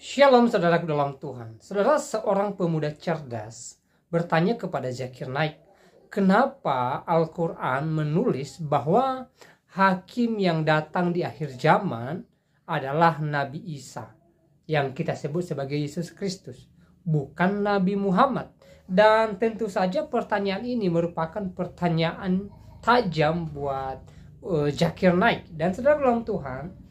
Shalom saudaraku dalam Tuhan. Saudara, seorang pemuda cerdas bertanya kepada Zakir Naik, kenapa Al-Quran menulis bahwa hakim yang datang di akhir zaman adalah Nabi Isa, yang kita sebut sebagai Yesus Kristus, bukan Nabi Muhammad. Dan tentu saja pertanyaan ini merupakan pertanyaan tajam buat Zakir Naik. Dan saudara dalam Tuhan,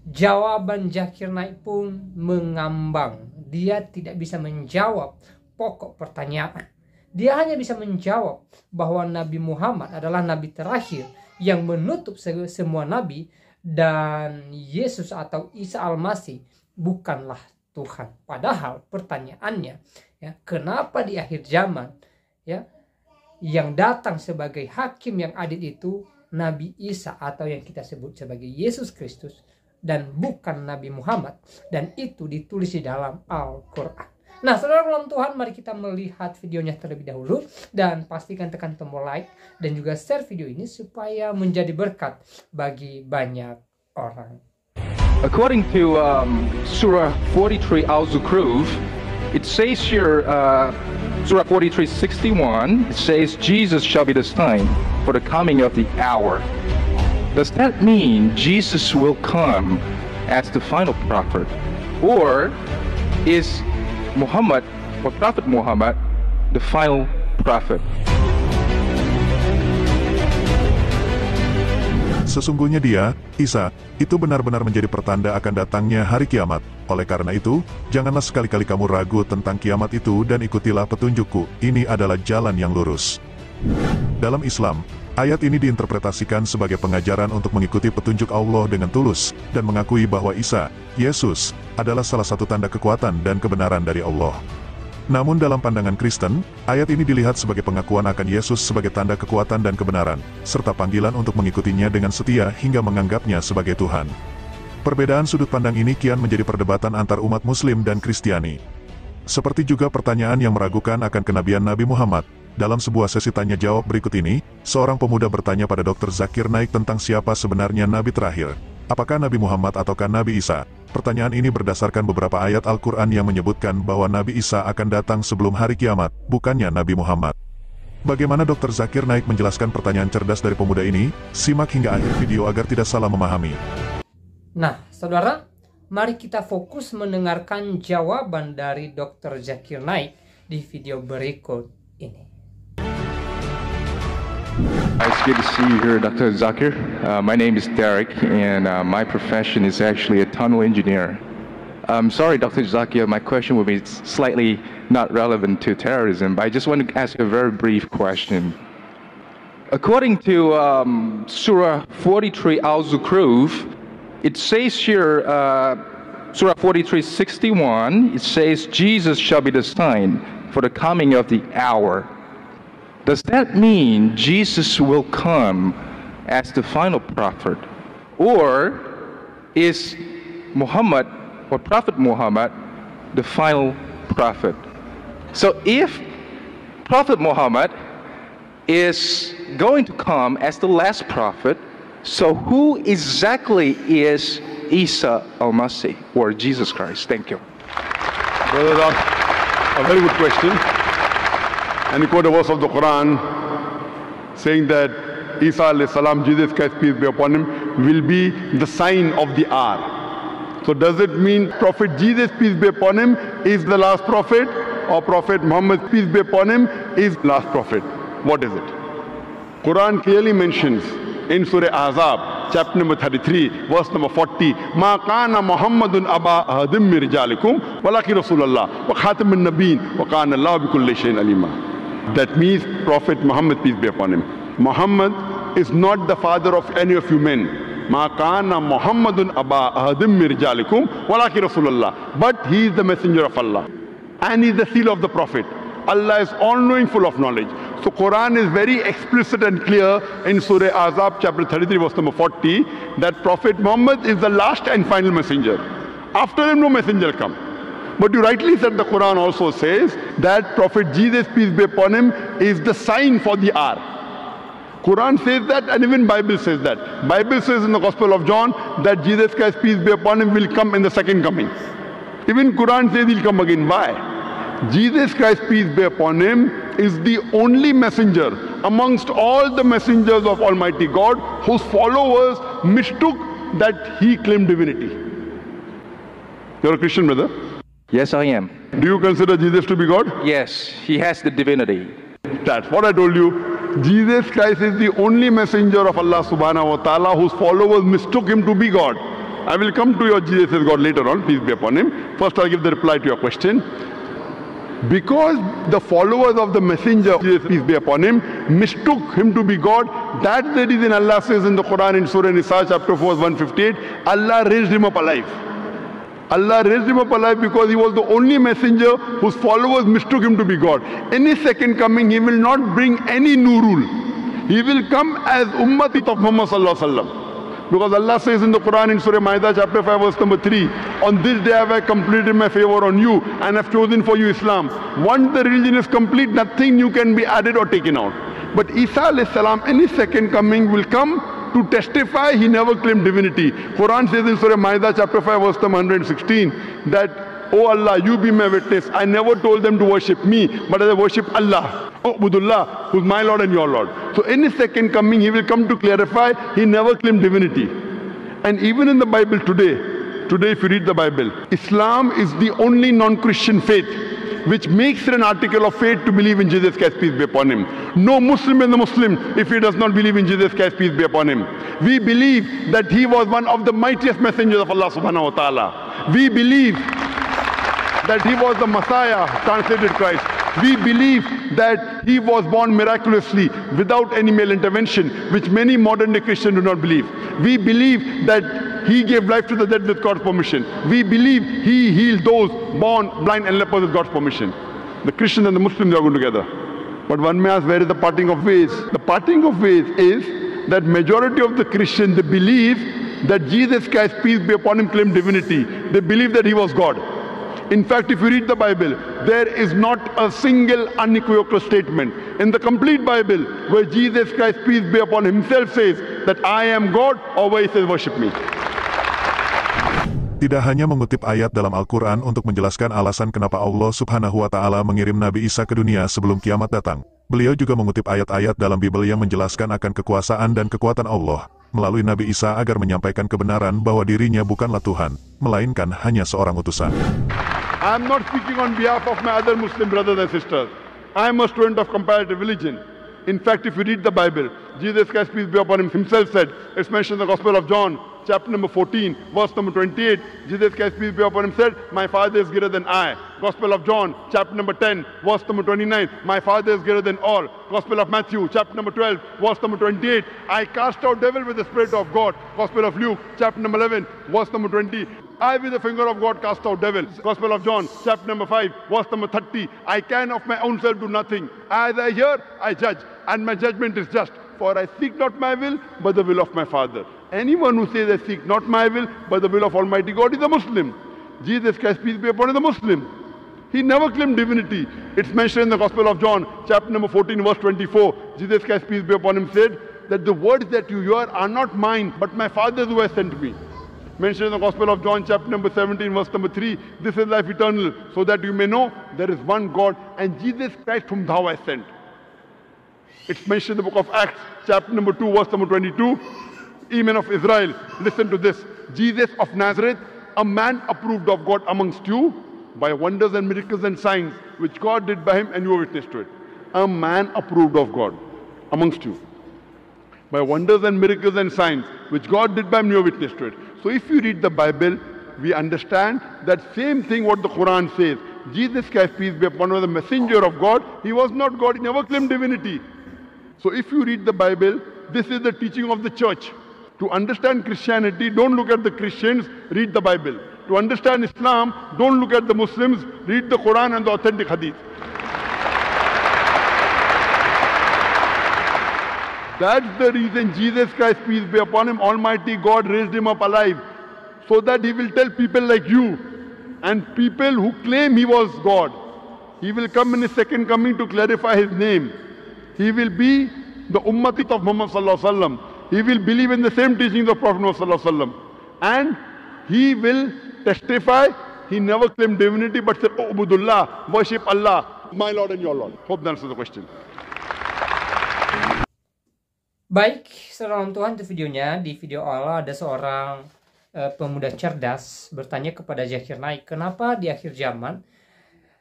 jawaban Zakir Naik pun mengambang. Dia tidak bisa menjawab pokok pertanyaan. Dia hanya bisa menjawab bahwa Nabi Muhammad adalah nabi terakhir yang menutup semua nabi, dan Yesus atau Isa Al-Masih bukanlah Tuhan. Padahal pertanyaannya, ya, kenapa di akhir zaman, ya, yang datang sebagai hakim yang adil itu Nabi Isa atau yang kita sebut sebagai Yesus Kristus, dan bukan Nabi Muhammad, dan itu ditulis di dalam Al-Quran. Nah, saudara dalam Tuhan, mari kita melihat videonya terlebih dahulu, dan pastikan tekan tombol like dan juga share video ini supaya menjadi berkat bagi banyak orang. According to Surah 43 Al-Zukhruf, it says here, Surah 43:61, it says, Jesus shall be the sign for the coming of the hour. Does that mean Jesus will come as the final prophet? Or is Muhammad, or Prophet Muhammad, the final prophet? Sesungguhnya dia, Isa, itu benar-benar menjadi pertanda akan datangnya hari kiamat. Oleh karena itu, janganlah sekali-kali kamu ragu tentang kiamat itu dan ikutilah petunjukku. Ini adalah jalan yang lurus. Dalam Islam, ayat ini diinterpretasikan sebagai pengajaran untuk mengikuti petunjuk Allah dengan tulus, dan mengakui bahwa Isa, Yesus, adalah salah satu tanda kekuatan dan kebenaran dari Allah. Namun dalam pandangan Kristen, ayat ini dilihat sebagai pengakuan akan Yesus sebagai tanda kekuatan dan kebenaran, serta panggilan untuk mengikutinya dengan setia hingga menganggapnya sebagai Tuhan. Perbedaan sudut pandang ini kian menjadi perdebatan antar umat Muslim dan Kristiani. Seperti juga pertanyaan yang meragukan akan kenabian Nabi Muhammad. Dalam sebuah sesi tanya-jawab berikut ini, seorang pemuda bertanya pada Dr. Zakir Naik tentang siapa sebenarnya Nabi terakhir. Apakah Nabi Muhammad ataukah Nabi Isa? Pertanyaan ini berdasarkan beberapa ayat Al-Quran yang menyebutkan bahwa Nabi Isa akan datang sebelum hari kiamat, bukannya Nabi Muhammad. Bagaimana Dr. Zakir Naik menjelaskan pertanyaan cerdas dari pemuda ini? Simak hingga akhir video agar tidak salah memahami. Nah, saudara, mari kita fokus mendengarkan jawaban dari Dr. Zakir Naik di video berikut ini. It's good to see you here, Dr. Zakir. My name is Derek, and my profession is actually a tunnel engineer. I'm sorry, Dr. Zakir, my question will be slightly not relevant to terrorism, but I just want to ask a very brief question. According to Surah 43 Al-Zukhruf, it says here, Surah 43:61, it says, Jesus shall be the sign for the coming of the hour. Does that mean Jesus will come as the final prophet? Or is Muhammad, or Prophet Muhammad, the final prophet? So if Prophet Muhammad is going to come as the last prophet, so who exactly is Isa Al-Masih, or Jesus Christ? Thank you. Brother, a very good question. And you quote a verse of the Quran saying that Isa alayhi salam, Jesus Christ, peace be upon him, will be the sign of the hour. So does it mean Prophet Jesus, peace be upon him, is the last prophet, or Prophet Muhammad, peace be upon him, is last prophet? What is it? Quran clearly mentions in Surah Ahzab, chapter number 33, verse number 40, Ma kana Muhammadun aba ahadim min rijalikum walakin Rasulullah wa khatamun nabiyyin wa kana Allahu bikulli shay'in alima. That means Prophet Muhammad, peace be upon him. Muhammad is not the father of any of you men. Ma kana Muhammadun aba ahadim min rijalikum walakin Rasulullah. But he is the messenger of Allah, and he is the seal of the Prophet. Allah is all-knowing, full of knowledge. So Quran is very explicit and clear in Surah Ahzab, chapter 33, verse number 40, that Prophet Muhammad is the last and final messenger. After him, no messenger come. But you rightly said the Quran also says that Prophet Jesus, peace be upon him, is the sign for the hour. Quran says that, and even Bible says that. Bible says in the Gospel of John that Jesus Christ, peace be upon him, will come in the second coming. Even Quran says he'll come again. Why? Jesus Christ, peace be upon him, is the only messenger amongst all the messengers of Almighty God whose followers mistook that he claimed divinity. You're a Christian, brother? Yes, I am. Do you consider Jesus to be God? Yes, he has the divinity. That's what I told you. Jesus Christ is the only messenger of Allah subhanahu wa ta'ala whose followers mistook him to be God. I will come to your Jesus as God later on, peace be upon him. First I'll give the reply to your question. Because the followers of the messenger, Jesus, peace be upon him, mistook him to be God, that's the reason Allah says in the Quran in Surah Nisa chapter 4 verse 158, Allah raised him up alive. Allah raised him up alive because he was the only messenger whose followers mistook him to be God. In his second coming, he will not bring any new rule. He will come as Ummati of Muhammad sallallahu alaihi wasallam. Because Allah says in the Quran in Surah Ma'idah chapter 5 verse number 3, on this day have I completed my favor on you and have chosen for you Islam. Once the religion is complete, nothing new can be added or taken out. But Isa alayhi salam in his second coming will come to testify he never claimed divinity. Quran says in Surah Ma'idah chapter 5 verse number 116 that, oh Allah, you be my witness, I never told them to worship me, but I worship Allah. Oh Budullah, who's my Lord and your Lord. So in his second coming, he will come to clarify he never claimed divinity. And even in the Bible today if you read the Bible, Islam is the only non-Christian faith which makes it an article of faith to believe in Jesus Christ, peace be upon him. No Muslim is a Muslim if he does not believe in Jesus Christ, peace be upon him. We believe that he was one of the mightiest messengers of Allah subhanahu wa ta'ala. We believe that he was the Messiah, translated Christ. We believe that he was born miraculously without any male intervention, which many modern day Christians do not believe. We believe that he gave life to the dead with God's permission. We believe he healed those born blind and lepers with God's permission. The Christians and the Muslims are going together. But one may ask, where is the parting of ways? The parting of ways is that majority of the Christians, they believe that Jesus Christ, peace be upon him, claimed divinity. They believe that he was God. In fact, if you read the Bible, there is not a single unequivocal statement in the complete Bible where Jesus Christ, peace be upon him, himself says that I am God, or where he says worship me. Tidak hanya mengutip ayat dalam Al-Quran untuk menjelaskan alasan kenapa Allah subhanahu wa ta'ala mengirim Nabi Isa ke dunia sebelum kiamat datang, beliau juga mengutip ayat-ayat dalam Bible yang menjelaskan akan kekuasaan dan kekuatan Allah melalui Nabi Isa agar menyampaikan kebenaran bahwa dirinya bukanlah Tuhan, melainkan hanya seorang utusan. I am not speaking on behalf of my other Muslim brothers and sisters. I am a student of comparative religion. In fact, if you read the Bible, Jesus Christ, peace be upon him, himself said, it's mentioned in the Gospel of John, chapter number 14, verse number 28, Jesus Christ, peace be upon him, said, my Father is greater than I. Gospel of John, chapter number 10, verse number 29, my Father is greater than all. Gospel of Matthew, chapter number 12, verse number 28, I cast out devil with the Spirit of God. Gospel of Luke, chapter number 11, verse number 20, I with the finger of God cast out devils. Gospel of John, chapter number 5, verse number 30, I can of my own self do nothing. As I hear, I judge, and my judgment is just. For I seek not my will, but the will of my Father. Anyone who says I seek not my will, but the will of Almighty God is a Muslim. Jesus Christ, peace be upon him, is a Muslim. He never claimed divinity. It's mentioned in the Gospel of John, chapter number 14, verse 24. Jesus Christ, peace be upon him, said that the words that you hear are not mine, but my Father's who has sent me. Mentioned in the Gospel of John, chapter number 17, verse number 3, this is life eternal, so that you may know there is one God, and Jesus Christ whom thou hast sent. It's mentioned in the book of Acts, chapter number 2, verse number 22. Ye men of Israel, listen to this. Jesus of Nazareth, a man approved of God amongst you by wonders and miracles and signs, which God did by him, and you are witness to it. A man approved of God amongst you by wonders and miracles and signs, which God did by him, you are witness to it. So if you read the Bible, we understand that same thing what the Quran says. Jesus Christ, peace be upon him, was the messenger of God. He was not God. He never claimed divinity. So if you read the Bible, this is the teaching of the church. To understand Christianity, don't look at the Christians, read the Bible. To understand Islam, don't look at the Muslims, read the Quran and the authentic Hadith. That's the reason Jesus Christ, peace be upon him, Almighty God raised him up alive, so that he will tell people like you and people who claim he was God. He will come in his second coming to clarify his name. He will be the Ummati of Muhammad sallallahu alaihi wasallam. He will believe in the same teachings of Prophet Muhammad sallallahu alaihi wasallam. And he will testify He never claimed divinity but said, "Oh, Ubudullah, worship Allah, my Lord and your Lord." Hope that answers the question. Baik, saudara Tuhan, itu videonya. Di video awal ada seorang pemuda cerdas bertanya kepada Zakir Naik, kenapa di akhir zaman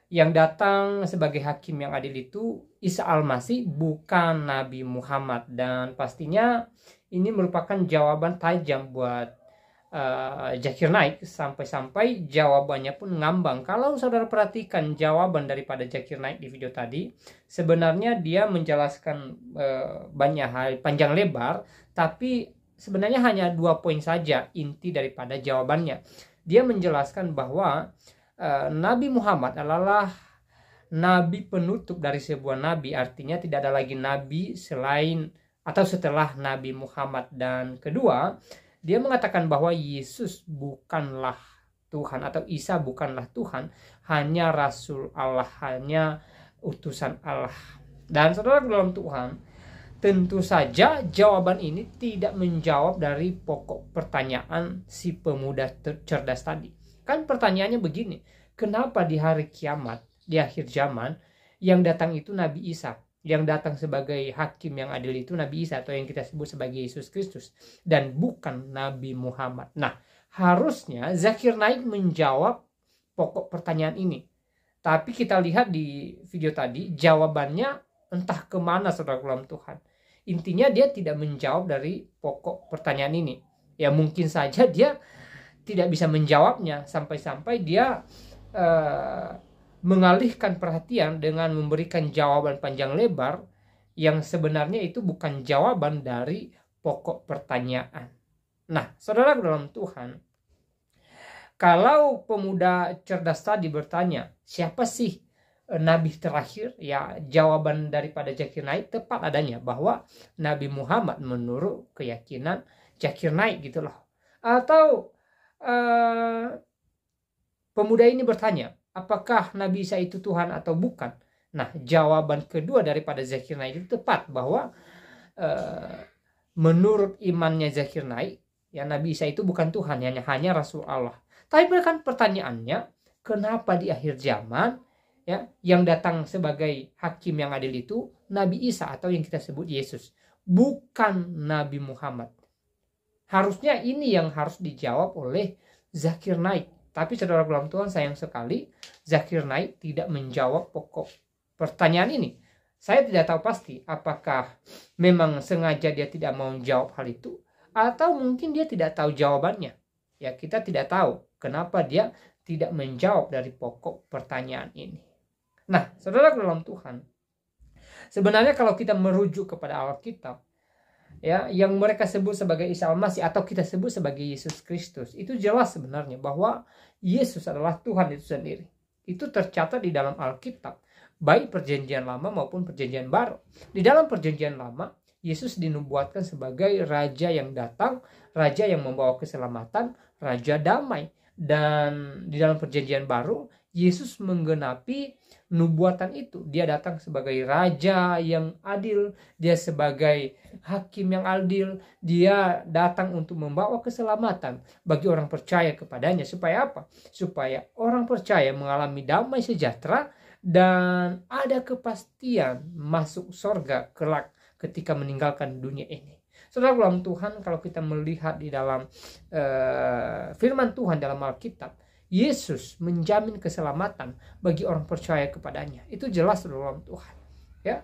yang datang sebagai hakim yang adil itu Isa Al-Masih, bukan Nabi Muhammad. Dan pastinya ini merupakan jawaban tajam buat Zakir Naik, sampai-sampai jawabannya pun ngambang. Kalau saudara perhatikan jawaban daripada Zakir Naik di video tadi, sebenarnya dia menjelaskan banyak hal panjang lebar, tapi sebenarnya hanya 2 poin saja inti daripada jawabannya. Dia menjelaskan bahwa Nabi Muhammad adalah nabi penutup dari sebuah nabi, artinya tidak ada lagi nabi selain atau setelah Nabi Muhammad. Dan kedua, dia mengatakan bahwa Yesus bukanlah Tuhan atau Isa bukanlah Tuhan, hanya Rasul Allah, hanya utusan Allah. Dan saudara dalam Tuhan, tentu saja jawaban ini tidak menjawab dari pokok pertanyaan si pemuda cerdas tadi. Kan pertanyaannya begini, kenapa di hari kiamat, di akhir zaman, yang datang itu Nabi Isa, yang datang sebagai hakim yang adil itu Nabi Isa, atau yang kita sebut sebagai Yesus Kristus, dan bukan Nabi Muhammad. Nah, harusnya Zakir Naik menjawab pokok pertanyaan ini. Tapi kita lihat di video tadi, jawabannya entah kemana, saudara dalam Tuhan. Intinya dia tidak menjawab dari pokok pertanyaan ini. Ya mungkin saja dia tidak bisa menjawabnya, sampai-sampai dia mengalihkan perhatian dengan memberikan jawaban panjang lebar yang sebenarnya itu bukan jawaban dari pokok pertanyaan. Nah, saudara dalam Tuhan, kalau pemuda cerdas tadi bertanya, siapa sih nabi terakhir? Ya, jawaban daripada Zakir Naik tepat adanya bahwa Nabi Muhammad menurut keyakinan Zakir Naik gitu loh. Atau pemuda ini bertanya, apakah Nabi Isa itu Tuhan atau bukan? Nah, jawaban kedua daripada Zakir Naik itu tepat bahwa menurut imannya Zakir Naik, ya Nabi Isa itu bukan Tuhan, hanya Rasul Allah. Tapi kan pertanyaannya, kenapa di akhir zaman ya yang datang sebagai hakim yang adil itu Nabi Isa atau yang kita sebut Yesus, bukan Nabi Muhammad? Harusnya ini yang harus dijawab oleh Zakir Naik. Tapi saudara dalam Tuhan, sayang sekali Zakir Naik tidak menjawab pokok pertanyaan ini. Saya tidak tahu pasti apakah memang sengaja dia tidak mau menjawab hal itu, atau mungkin dia tidak tahu jawabannya. Ya, kita tidak tahu kenapa dia tidak menjawab dari pokok pertanyaan ini. Nah, saudara dalam Tuhan, sebenarnya kalau kita merujuk kepada Alkitab, ya, yang mereka sebut sebagai Isa Al-Masih atau kita sebut sebagai Yesus Kristus, itu jelas sebenarnya bahwa Yesus adalah Tuhan itu sendiri. Itu tercatat di dalam Alkitab, baik perjanjian lama maupun perjanjian baru. Di dalam perjanjian lama, Yesus dinubuatkan sebagai raja yang datang, raja yang membawa keselamatan, raja damai. Dan di dalam perjanjian baru, Yesus menggenapi nubuatan itu. Dia datang sebagai raja yang adil, dia sebagai hakim yang adil, dia datang untuk membawa keselamatan bagi orang percaya kepadanya. Supaya apa? Supaya orang percaya mengalami damai sejahtera dan ada kepastian masuk surga kelak ketika meninggalkan dunia ini. Saudara dalam Tuhan, kalau kita melihat di dalam firman Tuhan dalam Alkitab, Yesus menjamin keselamatan bagi orang percaya kepadanya. Itu jelas dalam Tuhan. Ya.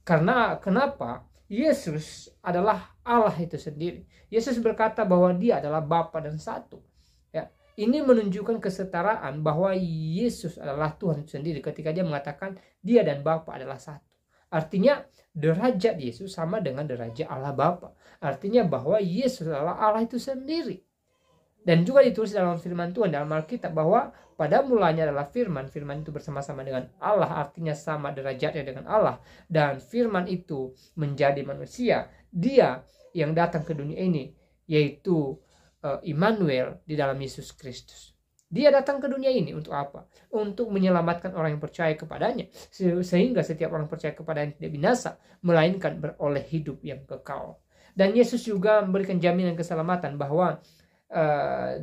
Karena kenapa? Yesus adalah Allah itu sendiri. Yesus berkata bahwa dia adalah Bapa dan satu. Ya. Ini menunjukkan kesetaraan bahwa Yesus adalah Tuhan itu sendiri ketika dia mengatakan dia dan Bapa adalah satu. Artinya derajat Yesus sama dengan derajat Allah Bapa. Artinya bahwa Yesus adalah Allah itu sendiri. Dan juga ditulis dalam firman Tuhan dalam Alkitab bahwa pada mulanya adalah firman. Firman itu bersama-sama dengan Allah, artinya sama derajatnya dengan Allah. Dan firman itu menjadi manusia. Dia yang datang ke dunia ini, yaitu Immanuel di dalam Yesus Kristus. Dia datang ke dunia ini untuk apa? Untuk menyelamatkan orang yang percaya kepadanya. Sehingga setiap orang percaya kepadanya tidak binasa, melainkan beroleh hidup yang kekal. Dan Yesus juga memberikan jaminan keselamatan bahwa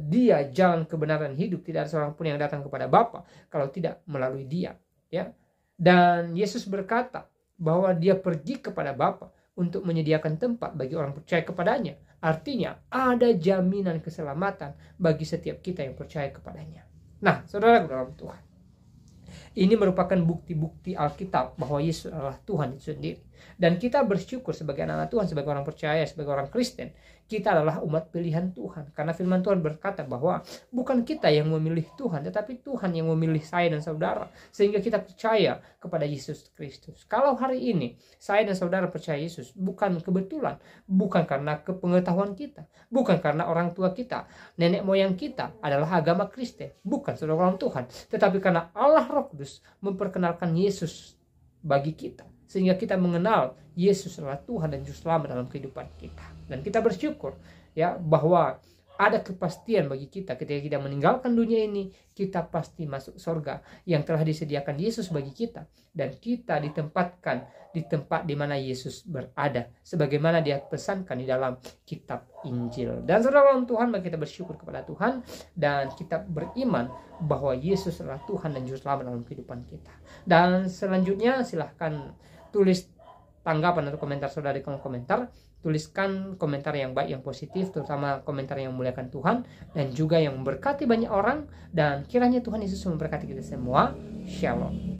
Dia jalan kebenaran hidup, tidak ada seorang pun yang datang kepada Bapa kalau tidak melalui Dia, ya. Dan Yesus berkata bahwa Dia pergi kepada Bapa untuk menyediakan tempat bagi orang percaya kepadanya. Artinya ada jaminan keselamatan bagi setiap kita yang percaya kepadanya. Nah, saudara dalam Tuhan, ini merupakan bukti-bukti Alkitab bahwa Yesus adalah Tuhan itu sendiri. Dan kita bersyukur sebagai anak-anak Tuhan, sebagai orang percaya, sebagai orang Kristen, kita adalah umat pilihan Tuhan. Karena firman Tuhan berkata bahwa bukan kita yang memilih Tuhan, tetapi Tuhan yang memilih saya dan saudara. Sehingga kita percaya kepada Yesus Kristus. Kalau hari ini saya dan saudara percaya Yesus, bukan kebetulan, bukan karena kepengetahuan kita, bukan karena orang tua kita, nenek moyang kita adalah agama Kristen, bukan saudara orang Tuhan, tetapi karena Allah Roh Kudus memperkenalkan Yesus bagi kita. Sehingga kita mengenal Yesus adalah Tuhan dan Juru Selamat dalam kehidupan kita. Dan kita bersyukur ya bahwa ada kepastian bagi kita ketika kita meninggalkan dunia ini, kita pasti masuk surga yang telah disediakan Yesus bagi kita. Dan kita ditempatkan di tempat di mana Yesus berada, sebagaimana Dia pesankan di dalam kitab Injil. Dan saudara Tuhan, maka kita bersyukur kepada Tuhan dan kita beriman bahwa Yesus adalah Tuhan dan Juru Selamat dalam kehidupan kita. Dan selanjutnya silahkan tulis tanggapan atau komentar saudara di kolom komentar. Tuliskan komentar yang baik, yang positif, terutama komentar yang memuliakan Tuhan dan juga yang memberkati banyak orang. Dan kiranya Tuhan Yesus memberkati kita semua. Shalom.